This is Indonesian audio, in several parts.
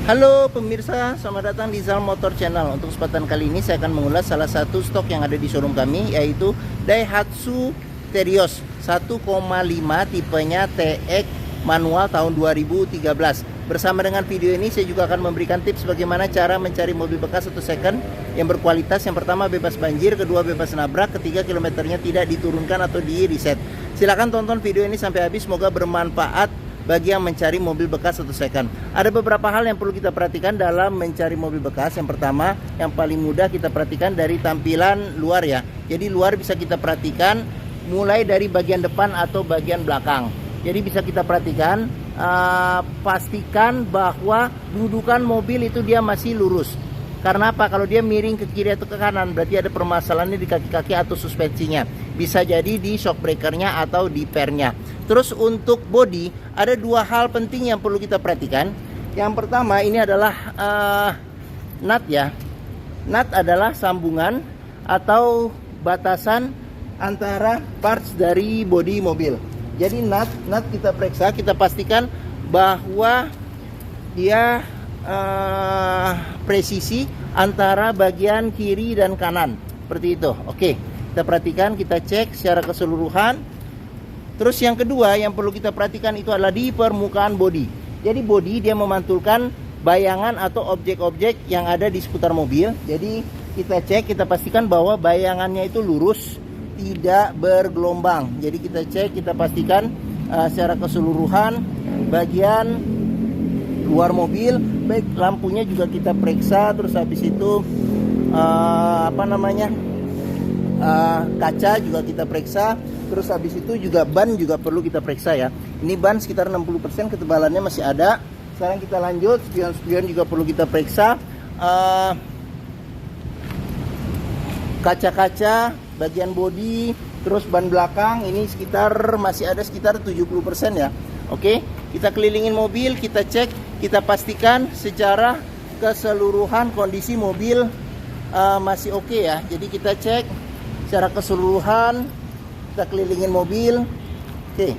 Halo pemirsa, selamat datang di Zal Motor Channel. Untuk kesempatan kali ini saya akan mengulas salah satu stok yang ada di showroom kami, yaitu Daihatsu Terios 1,5 tipenya TX manual tahun 2013. Bersama dengan video ini saya juga akan memberikan tips bagaimana cara mencari mobil bekas atau second yang berkualitas. Yang pertama bebas banjir, kedua bebas nabrak, ketiga kilometernya tidak diturunkan atau di reset. Silahkan tonton video ini sampai habis, semoga bermanfaat bagi yang mencari mobil bekas atau second. Ada beberapa hal yang perlu kita perhatikan dalam mencari mobil bekas. Yang pertama, yang paling mudah kita perhatikan dari tampilan luar ya. Jadi luar bisa kita perhatikan mulai dari bagian depan atau bagian belakang. Jadi bisa kita perhatikan, pastikan bahwa dudukan mobil itu dia masih lurus. Karena apa? Kalau dia miring ke kiri atau ke kanan, berarti ada permasalahannya di kaki-kaki atau suspensinya. Bisa jadi di shock breakernya atau di pernya. Terus untuk bodi, ada dua hal penting yang perlu kita perhatikan. Yang pertama ini adalah nut ya. Nut adalah sambungan atau batasan antara parts dari bodi mobil. Jadi nut kita periksa, kita pastikan bahwa dia presisi antara bagian kiri dan kanan seperti itu. Oke, kita perhatikan, kita cek secara keseluruhan. Terus yang kedua yang perlu kita perhatikan itu adalah di permukaan bodi. Jadi bodi dia memantulkan bayangan atau objek-objek yang ada di seputar mobil. Jadi kita cek, kita pastikan bahwa bayangannya itu lurus, tidak bergelombang. Jadi kita cek, kita pastikan secara keseluruhan bagian luar mobil, baik lampunya juga kita periksa. Terus habis itu kaca juga kita periksa. Terus habis itu juga ban juga perlu kita periksa ya. Ini ban sekitar 60% ketebalannya masih ada. Sekarang kita lanjut, spion juga perlu kita periksa. Kaca-kaca bagian bodi, terus ban belakang ini masih ada sekitar 70% ya. Oke, kita kelilingin mobil, kita cek, kita pastikan secara keseluruhan kondisi mobil masih oke ya. Jadi kita cek secara keseluruhan, kita kelilingin mobil. Oke.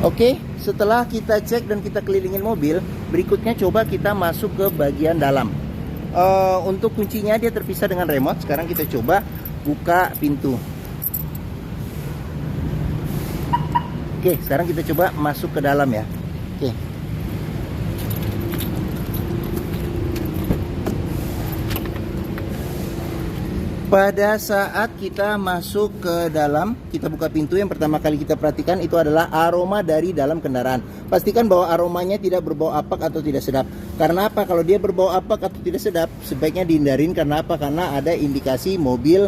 Oke, setelah kita cek dan kita kelilingin mobil, berikutnya coba kita masuk ke bagian dalam. Untuk kuncinya dia terpisah dengan remote. Sekarang kita coba buka pintu. Oke, sekarang kita coba masuk ke dalam ya. Oke. Pada saat kita masuk ke dalam, kita buka pintu, yang pertama kali kita perhatikan itu adalah aroma dari dalam kendaraan. Pastikan bahwa aromanya tidak berbau apak atau tidak sedap. Karena apa? Kalau dia berbau apak atau tidak sedap, sebaiknya dihindarin. Karena apa? Karena ada indikasi mobil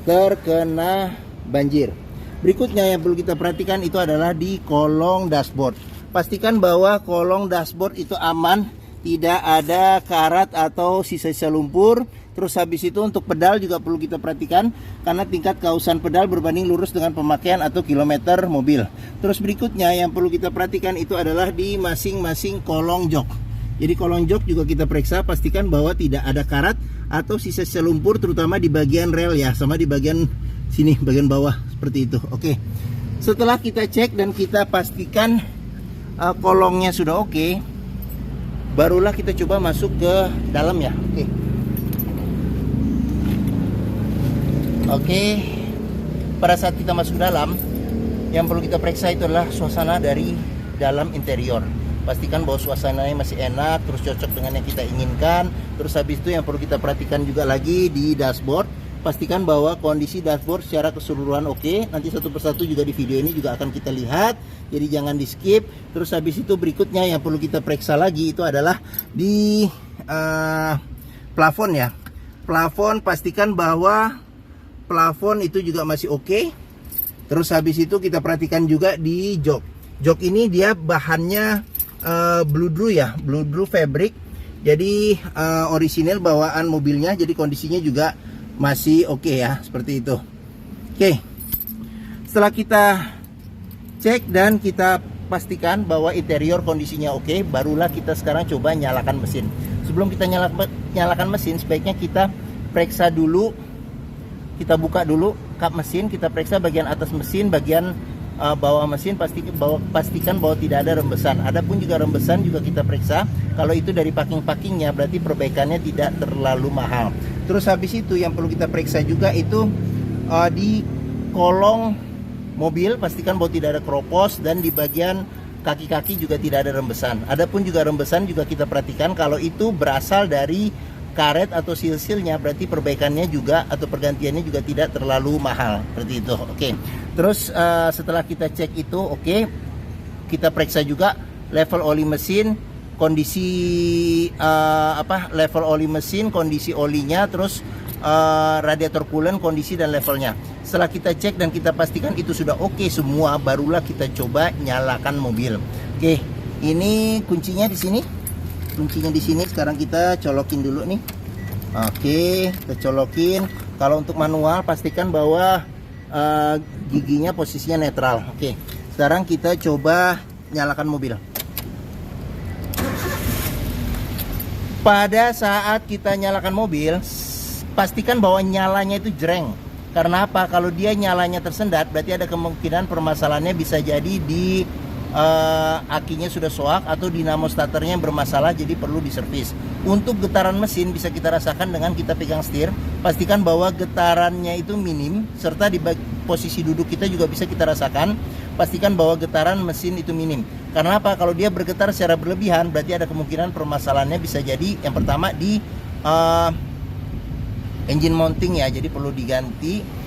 terkena banjir. Berikutnya yang perlu kita perhatikan itu adalah di kolong dashboard. Pastikan bahwa kolong dashboard itu aman, tidak ada karat atau sisa-sisa lumpur. Terus habis itu untuk pedal juga perlu kita perhatikan, karena tingkat kausan pedal berbanding lurus dengan pemakaian atau kilometer mobil. Terus berikutnya yang perlu kita perhatikan itu adalah di masing-masing kolong jok. Jadi kolong jok juga kita periksa, pastikan bahwa tidak ada karat atau sisa-sisa lumpur, terutama di bagian rel ya, sama di bagian sini, bagian bawah seperti itu. Oke. Setelah kita cek dan kita pastikan kolongnya sudah oke, barulah kita coba masuk ke dalam ya. Oke, pada saat kita masuk dalam, yang perlu kita periksa itu adalah suasana dari dalam interior. Pastikan bahwa suasananya masih enak, terus cocok dengan yang kita inginkan. Terus habis itu yang perlu kita perhatikan juga lagi di dashboard. Pastikan bahwa kondisi dashboard secara keseluruhan oke. Nanti satu persatu juga di video ini juga akan kita lihat, jadi jangan di skip. Terus habis itu berikutnya yang perlu kita periksa lagi itu adalah di plafon ya. Plafon, pastikan bahwa plafon itu juga masih oke. Terus habis itu kita perhatikan juga di jok. Jok ini dia bahannya Bludru ya, Bludru fabric. Jadi orisinil bawaan mobilnya, jadi kondisinya juga masih oke ya, seperti itu. Oke. Setelah kita cek dan kita pastikan bahwa interior kondisinya oke, barulah kita sekarang coba nyalakan mesin. Sebelum kita nyalakan mesin, sebaiknya kita periksa dulu kita buka dulu kap mesin, kita periksa bagian atas mesin, bagian bawah mesin, pastikan bahwa tidak ada rembesan. Adapun juga rembesan juga kita periksa. Kalau itu dari packing-packingnya berarti perbaikannya tidak terlalu mahal. Terus habis itu yang perlu kita periksa juga itu di kolong mobil, pastikan bahwa tidak ada keropos, dan di bagian kaki-kaki juga tidak ada rembesan. Adapun juga rembesan juga kita perhatikan, kalau itu berasal dari karet atau sil-silnya berarti perbaikannya juga atau pergantiannya juga tidak terlalu mahal, seperti itu. Oke. Terus setelah kita cek itu, oke, kita periksa juga level oli mesin, kondisi level oli mesin, kondisi olinya, terus radiator coolant, kondisi dan levelnya. Setelah kita cek dan kita pastikan itu sudah oke semua, barulah kita coba nyalakan mobil. Oke, ini kuncinya di sini. Kuncinya di sini. Sekarang kita colokin dulu nih. Oke, kita colokin. Kalau untuk manual pastikan bahwa giginya posisinya netral. Oke, sekarang kita coba nyalakan mobil. Pada saat kita nyalakan mobil, pastikan bahwa nyalanya itu jreng. Karena apa? Kalau dia nyalanya tersendat, berarti ada kemungkinan permasalahannya bisa jadi di akinya sudah soak atau dinamo starternya yang bermasalah, jadi perlu diservis. Untuk getaran mesin bisa kita rasakan dengan kita pegang setir. Pastikan bahwa getarannya itu minim, serta di posisi duduk kita juga bisa kita rasakan. Pastikan bahwa getaran mesin itu minim. Karena apa? Kalau dia bergetar secara berlebihan, berarti ada kemungkinan permasalahannya bisa jadi yang pertama di engine mounting ya, jadi perlu diganti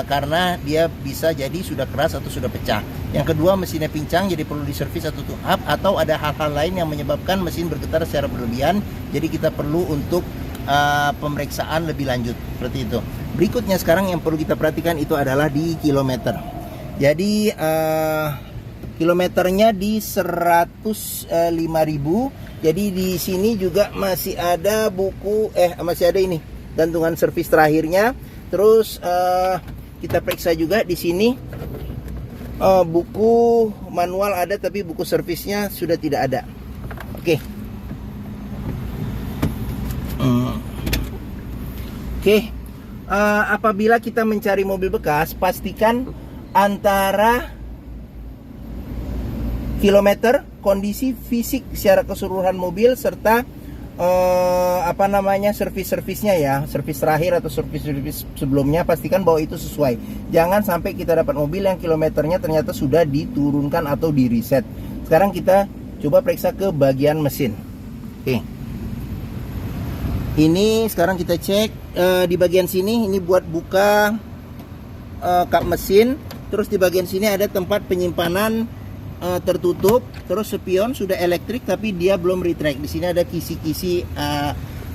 karena dia bisa jadi sudah keras atau sudah pecah. Yang kedua, mesinnya pincang, jadi perlu diservis atau tune up, atau ada hal-hal lain yang menyebabkan mesin bergetar secara berlebihan, jadi kita perlu untuk pemeriksaan lebih lanjut, seperti itu. Berikutnya sekarang yang perlu kita perhatikan itu adalah di kilometer. Jadi kilometernya di 105.000. Jadi di sini juga masih ada buku masih ada ini gantungan servis terakhirnya. Terus kita periksa juga di sini buku manual ada, tapi buku servisnya sudah tidak ada. Oke. Oke. Apabila kita mencari mobil bekas, pastikan antara kilometer, kondisi fisik secara keseluruhan mobil, serta servis-servisnya ya, servis terakhir atau servis sebelumnya, pastikan bahwa itu sesuai. Jangan sampai kita dapat mobil yang kilometernya ternyata sudah diturunkan atau di reset. Sekarang kita coba periksa ke bagian mesin. Oke. Ini sekarang kita cek di bagian sini, ini buat buka kap mesin. Terus di bagian sini ada tempat penyimpanan tertutup. Terus spion sudah elektrik tapi dia belum retract. Di sini ada kisi-kisi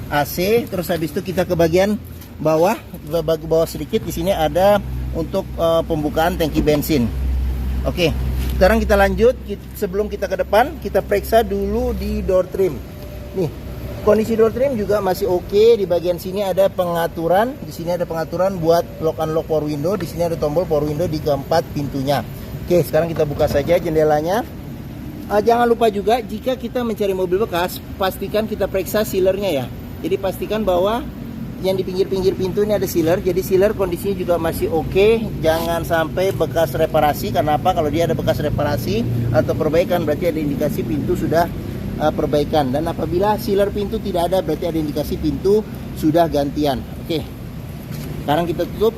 AC. Terus habis itu kita ke bagian bawah sedikit. Di sini ada untuk pembukaan tangki bensin. Oke, sekarang kita lanjut. Sebelum kita ke depan, kita periksa dulu di door trim. Nih, kondisi door trim juga masih oke. Di bagian sini ada pengaturan. Di sini ada pengaturan buat lock unlock power window. Di sini ada tombol power window di keempat pintunya. Oke, sekarang kita buka saja jendelanya. Jangan lupa juga jika kita mencari mobil bekas, pastikan kita periksa sealernya ya. Jadi pastikan bahwa yang di pinggir-pinggir pintu ini ada sealer. Jadi sealer kondisinya juga masih oke. Jangan sampai bekas reparasi. Karena apa? Kalau dia ada bekas reparasi atau perbaikan, berarti ada indikasi pintu sudah perbaikan. Dan apabila sealer pintu tidak ada, berarti ada indikasi pintu sudah gantian. Oke, sekarang kita tutup.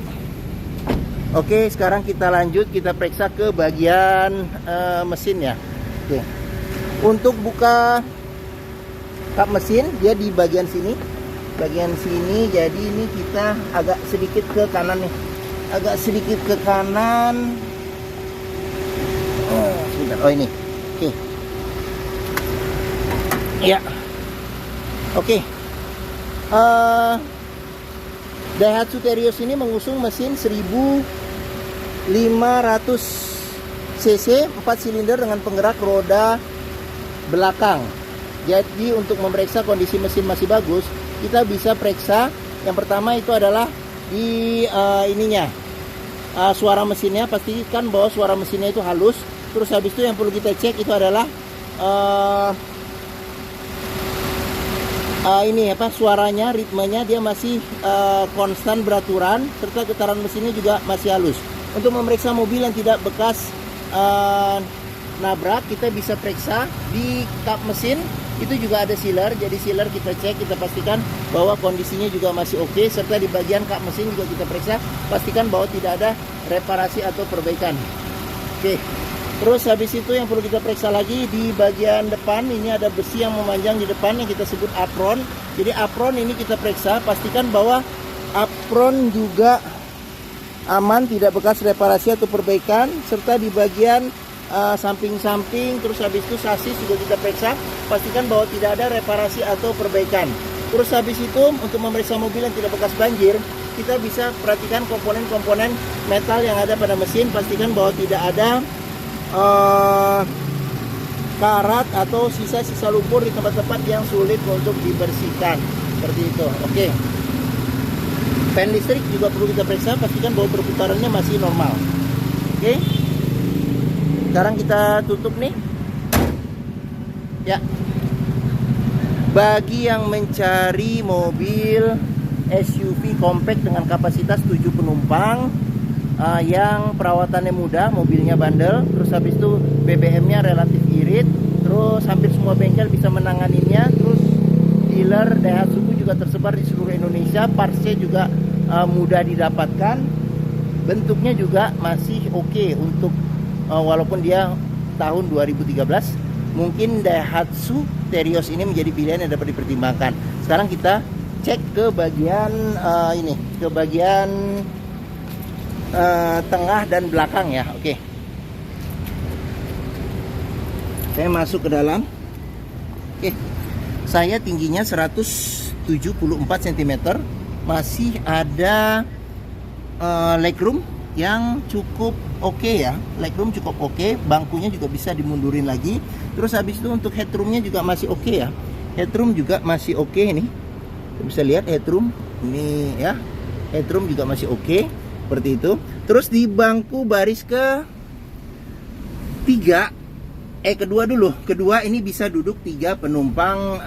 Oke, sekarang kita lanjut, kita periksa ke bagian mesin ya. Oke. Untuk buka kap mesin, dia di bagian sini. Bagian sini, jadi ini kita agak sedikit ke kanan nih. Agak sedikit ke kanan. Sebentar. Oh, ini. Oke. Ya. Oke. Daihatsu Terios ini mengusung mesin 1500 cc 4 silinder dengan penggerak roda belakang. Jadi untuk memeriksa kondisi mesin masih bagus, kita bisa periksa. Yang pertama itu adalah di suara mesinnya. Pastikan bahwa suara mesinnya itu halus. Terus habis itu yang perlu kita cek itu adalah ini apa, suaranya, ritmenya dia masih konstan beraturan, serta getaran mesinnya juga masih halus. Untuk memeriksa mobil yang tidak bekas nabrak, kita bisa periksa di kap mesin. Itu juga ada sealer, jadi sealer kita cek, kita pastikan bahwa kondisinya juga masih oke. Serta di bagian kap mesin juga kita periksa, pastikan bahwa tidak ada reparasi atau perbaikan. Oke. Terus habis itu yang perlu kita periksa lagi di bagian depan, ini ada besi yang memanjang di depan yang kita sebut apron. Jadi apron ini kita periksa, pastikan bahwa apron juga aman, tidak bekas reparasi atau perbaikan. Serta di bagian samping-samping, terus habis itu sasis juga kita periksa, pastikan bahwa tidak ada reparasi atau perbaikan. Terus habis itu untuk memeriksa mobil yang tidak bekas banjir, kita bisa perhatikan komponen-komponen metal yang ada pada mesin, pastikan bahwa tidak ada karat atau sisa-sisa lumpur di tempat-tempat yang sulit untuk dibersihkan, seperti itu. Oke. Fan listrik juga perlu kita periksa, pastikan bahwa perputarannya masih normal. Oke. Sekarang kita tutup nih. Ya. Bagi yang mencari mobil SUV compact dengan kapasitas 7 penumpang, yang perawatannya mudah, mobilnya bandel, terus habis itu BBM-nya relatif irit, terus hampir semua bengkel bisa menanganinya, terus dealer Daihatsu juga tersebar di seluruh Indonesia, partsnya juga mudah didapatkan, bentuknya juga masih oke untuk walaupun dia tahun 2013, mungkin Daihatsu Terios ini menjadi pilihan yang dapat dipertimbangkan. Sekarang kita cek ke bagian ini, ke bagian tengah dan belakang ya. Oke. Saya masuk ke dalam. Oke. Saya tingginya 174 cm. Masih ada legroom yang cukup oke ya. Legroom cukup oke, bangkunya juga bisa dimundurin lagi. Terus habis itu untuk headroomnya juga masih oke ya. Headroom juga masih oke ini. Bisa lihat headroom ini ya. Headroom juga masih oke, seperti itu. Terus di bangku baris kedua ini bisa duduk 3 penumpang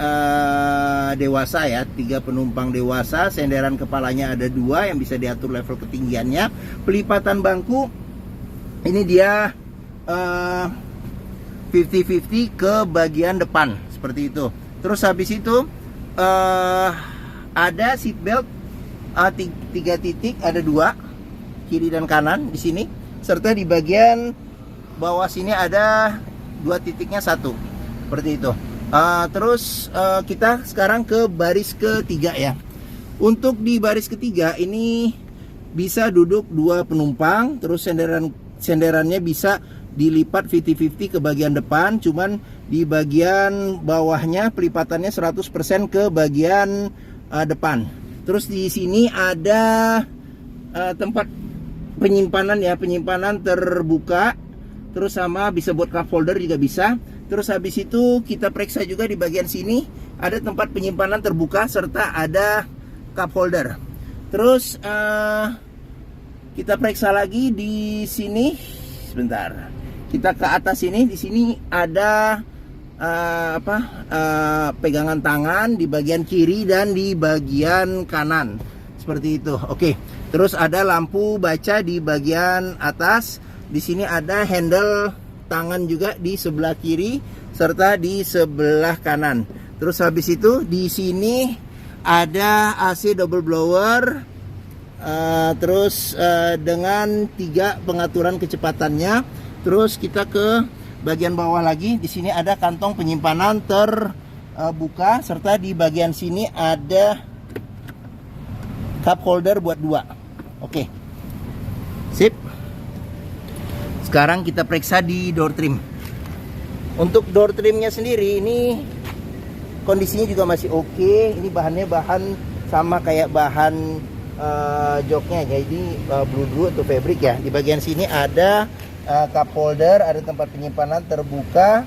dewasa ya, 3 penumpang dewasa. Senderan kepalanya ada 2 yang bisa diatur level ketinggiannya. Pelipatan bangku ini dia 50-50 ke bagian depan, seperti itu. Terus habis itu ada seat belt 3 titik, ada 2 kiri dan kanan di sini, serta di bagian bawah sini ada 2 titiknya 1, seperti itu. Terus kita sekarang ke baris ketiga ya. Untuk di baris ketiga ini bisa duduk 2 penumpang, terus senderannya bisa dilipat 50-50 ke bagian depan, cuman di bagian bawahnya pelipatannya 100% ke bagian depan. Terus di sini ada tempat penyimpanan ya, penyimpanan terbuka, terus sama bisa buat cup holder juga bisa. Terus habis itu kita periksa juga di bagian sini ada tempat penyimpanan terbuka serta ada cup holder. Terus kita periksa lagi di sini, sebentar. Kita ke atas ini, di sini ada pegangan tangan di bagian kiri dan di bagian kanan, seperti itu. Oke. Terus ada lampu baca di bagian atas. Di sini ada handle tangan juga di sebelah kiri serta di sebelah kanan. Terus habis itu di sini ada AC double blower, terus dengan 3 pengaturan kecepatannya. Terus kita ke bagian bawah lagi, di sini ada kantong penyimpanan terbuka serta di bagian sini ada cup holder buat 2. Oke. Sip. Sekarang kita periksa di door trim. Untuk door trimnya sendiri ini kondisinya juga masih oke. Ini bahannya bahan sama kayak bahan joknya, jadi blue atau fabric ya. Di bagian sini ada cup holder, ada tempat penyimpanan terbuka.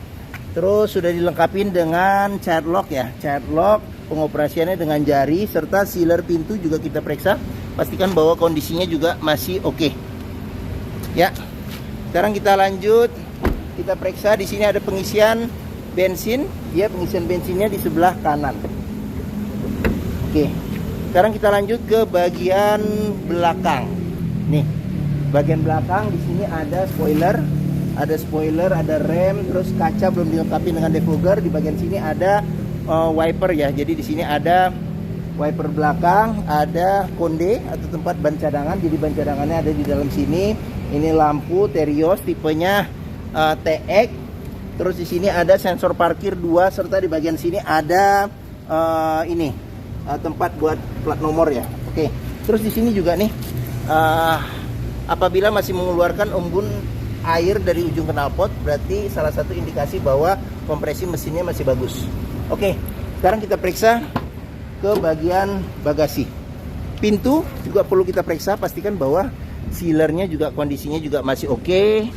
Terus sudah dilengkapi dengan child lock ya. Child lock, pengoperasiannya dengan jari, serta sealer pintu juga kita periksa. Pastikan bahwa kondisinya juga masih oke. Ya. Sekarang kita lanjut, kita periksa. Di sini ada pengisian bensin, ya, pengisian bensinnya di sebelah kanan. Oke. Sekarang kita lanjut ke bagian belakang. Nih, bagian belakang di sini ada spoiler, ada rem, terus kaca belum dilengkapi dengan defogger. Di bagian sini ada wiper ya. Jadi di sini ada wiper belakang, ada konde atau tempat ban cadangan. Jadi ban cadangannya ada di dalam sini. Ini lampu Terios tipenya TX. Terus di sini ada sensor parkir 2 serta di bagian sini ada tempat buat plat nomor ya. Oke. Terus di sini juga nih apabila masih mengeluarkan embun air dari ujung knalpot, berarti salah satu indikasi bahwa kompresi mesinnya masih bagus. Oke, sekarang kita periksa ke bagian bagasi. Pintu juga perlu kita periksa, pastikan bahwa sealernya juga kondisinya juga masih oke.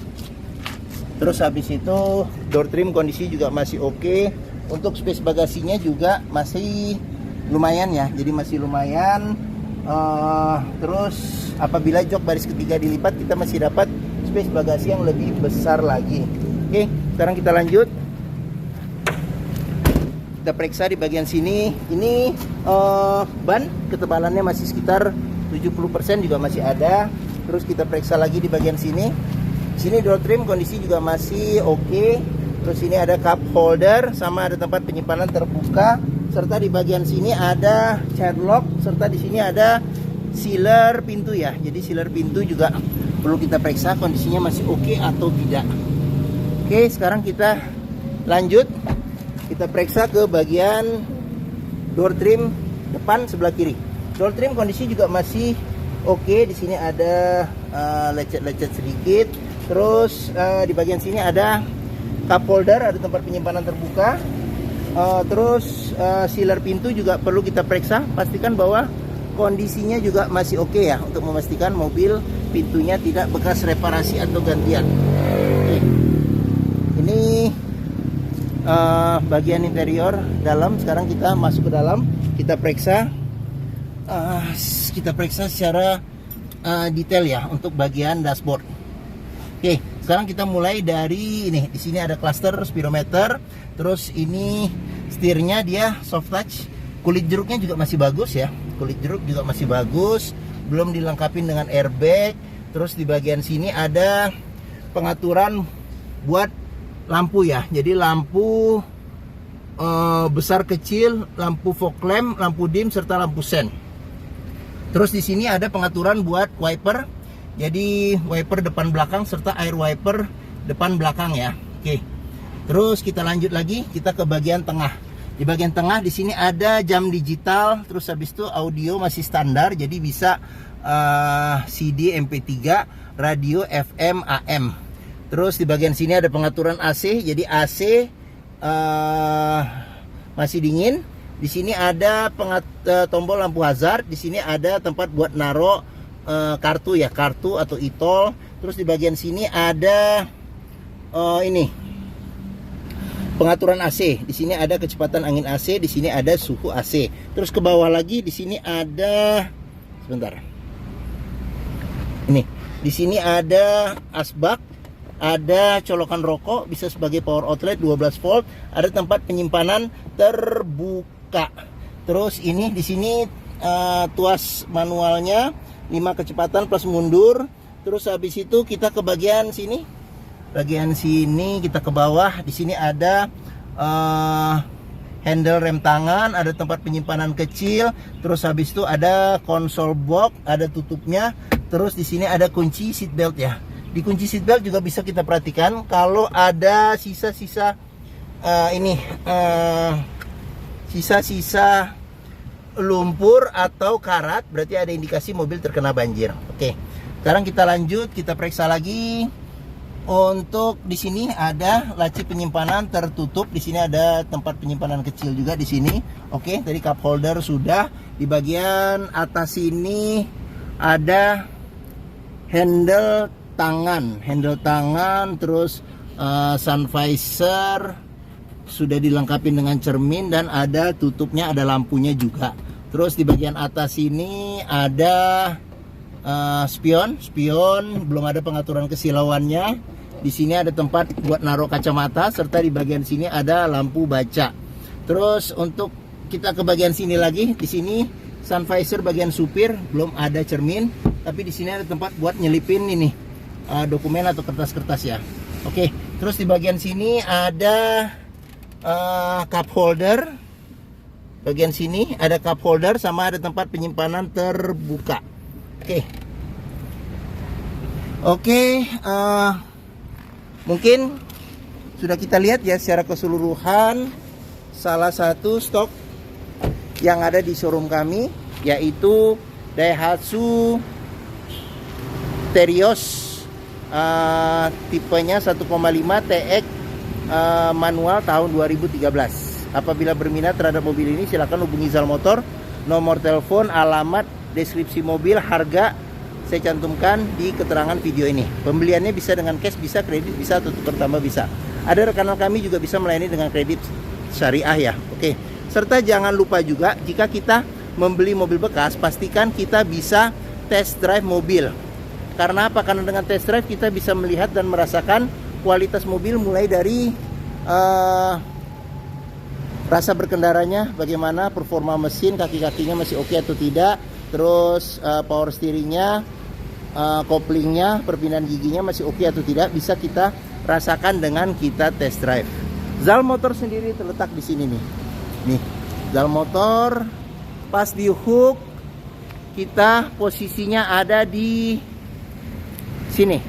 Terus habis itu door trim kondisi juga masih oke. Untuk space bagasinya juga masih lumayan ya, jadi masih lumayan. Terus apabila jok baris ketiga dilipat, kita masih dapat space bagasi yang lebih besar lagi. Oke, sekarang kita lanjut. Kita periksa di bagian sini. Ini ban ketebalannya masih sekitar 70% juga masih ada. Terus kita periksa lagi di bagian sini. Sini door trim kondisi juga masih oke. Terus ini ada cup holder sama ada tempat penyimpanan terbuka. Serta di bagian sini ada child lock, serta di sini ada sealer pintu ya. Jadi sealer pintu juga perlu kita periksa kondisinya masih oke atau tidak. Oke, sekarang kita lanjut. Kita periksa ke bagian door trim depan sebelah kiri. Door trim kondisi juga masih oke. Di sini ada lecet-lecet sedikit. Terus di bagian sini ada cup holder, ada tempat penyimpanan terbuka. Terus sealer pintu juga perlu kita periksa, pastikan bahwa kondisinya juga masih oke ya, untuk memastikan mobil pintunya tidak bekas reparasi atau gantian. Oke. Ini bagian interior dalam. Sekarang kita masuk ke dalam, kita periksa secara detail ya untuk bagian dashboard. Oke, sekarang kita mulai dari ini. Di sini ada cluster speedometer. Terus ini setirnya dia soft touch. Kulit jeruknya juga masih bagus ya. Kulit jeruk juga masih bagus. Belum dilengkapi dengan airbag. Terus di bagian sini ada pengaturan buat lampu ya. Jadi lampu besar kecil, lampu fog lamp, lampu dim serta lampu sen. Terus di sini ada pengaturan buat wiper. Jadi wiper depan belakang serta air wiper depan belakang ya. Oke. Terus kita lanjut lagi, kita ke bagian tengah. Di bagian tengah di sini ada jam digital, terus habis itu audio masih standar, jadi bisa CD, MP3, radio, FM, AM. Terus di bagian sini ada pengaturan AC, jadi AC masih dingin. Di sini ada tombol lampu hazard, di sini ada tempat buat naro kartu ya, kartu atau e-tol. Terus di bagian sini ada ini pengaturan AC. Di sini ada kecepatan angin AC, di sini ada suhu AC. Terus ke bawah lagi di sini ada sebentar. Ini. Di sini ada asbak, ada colokan rokok, bisa sebagai power outlet 12 volt, ada tempat penyimpanan terbuka. Terus ini di sini tuas manualnya 5 kecepatan plus mundur. Terus habis itu kita ke bagian sini. Bagian sini kita ke bawah. Di sini ada handle rem tangan, ada tempat penyimpanan kecil. Terus habis itu ada konsol box, ada tutupnya. Terus di sini ada kunci seat belt ya. Di kunci seat belt juga bisa kita perhatikan kalau ada sisa-sisa sisa-sisa lumpur atau karat, berarti ada indikasi mobil terkena banjir. Oke. Sekarang kita lanjut, kita periksa lagi. Untuk di sini ada laci penyimpanan tertutup, di sini ada tempat penyimpanan kecil juga di sini. Oke, tadi cup holder sudah. Di bagian atas sini ada handle tangan, terus sun visor sudah dilengkapi dengan cermin dan ada tutupnya, ada lampunya juga. Terus di bagian atas ini ada spion belum ada pengaturan kesilauannya. Di sini ada tempat buat naruh kacamata serta di bagian sini ada lampu baca. Terus untuk kita ke bagian sini lagi. Di sini sun visor bagian supir belum ada cermin, tapi di sini ada tempat buat nyelipin ini dokumen atau kertas-kertas ya. Oke, terus di bagian sini ada cup holder. Bagian sini ada cup holder sama ada tempat penyimpanan terbuka. Oke, mungkin sudah kita lihat ya secara keseluruhan salah satu stok yang ada di showroom kami, yaitu Daihatsu Terios tipenya 1,5 TX manual tahun 2013. Apabila berminat terhadap mobil ini silakan hubungi Zal Motor. Nomor telepon, alamat, deskripsi mobil, harga saya cantumkan di keterangan video ini. Pembeliannya bisa dengan cash, bisa kredit, bisa atau tukar tambah bisa. Ada rekan kami juga bisa melayani dengan kredit syariah ya. Oke. Serta jangan lupa juga jika kita membeli mobil bekas, pastikan kita bisa test drive mobil. Karena apa? Karena dengan test drive kita bisa melihat dan merasakan kualitas mobil, mulai dari rasa berkendaranya, bagaimana performa mesin, kaki-kakinya masih oke atau tidak, terus power steeringnya, koplingnya, perpindahan giginya masih oke atau tidak, bisa kita rasakan dengan kita test drive. Zal Motor sendiri terletak di sini nih, Zal Motor pas di hook, kita posisinya ada di sini,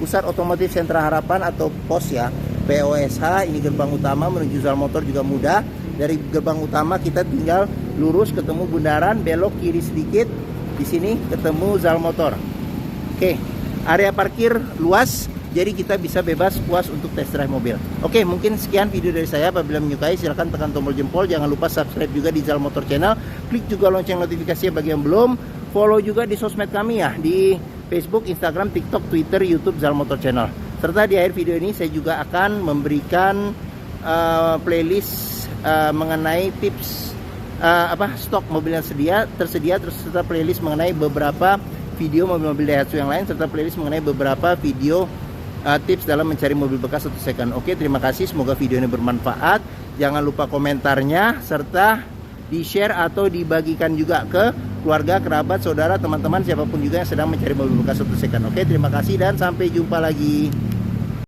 Pusat Otomotif Sentra Harapan atau POS ya, POSH. Ini gerbang utama menuju Zal Motor juga mudah. Dari gerbang utama kita tinggal lurus ketemu bundaran, belok kiri sedikit, di sini ketemu Zal Motor. Oke, area parkir luas, jadi kita bisa bebas puas untuk test drive mobil. Oke, mungkin sekian video dari saya. Apabila menyukai silahkan tekan tombol jempol. Jangan lupa subscribe juga di Zal Motor Channel. Klik juga lonceng notifikasinya bagi yang belum. Follow juga di sosmed kami ya, di Facebook, Instagram, TikTok, Twitter, YouTube Zal Motor Channel. Serta di akhir video ini saya juga akan memberikan playlist mengenai tips stok mobil yang tersedia, terus serta playlist mengenai beberapa video mobil-mobil Daihatsu yang lain, serta playlist mengenai beberapa video tips dalam mencari mobil bekas atau second. Oke, terima kasih, semoga video ini bermanfaat. Jangan lupa komentarnya, serta di-share atau dibagikan juga ke keluarga, kerabat, saudara, teman-teman, siapapun juga yang sedang mencari mobil bekas atau second. Oke, terima kasih dan sampai jumpa lagi.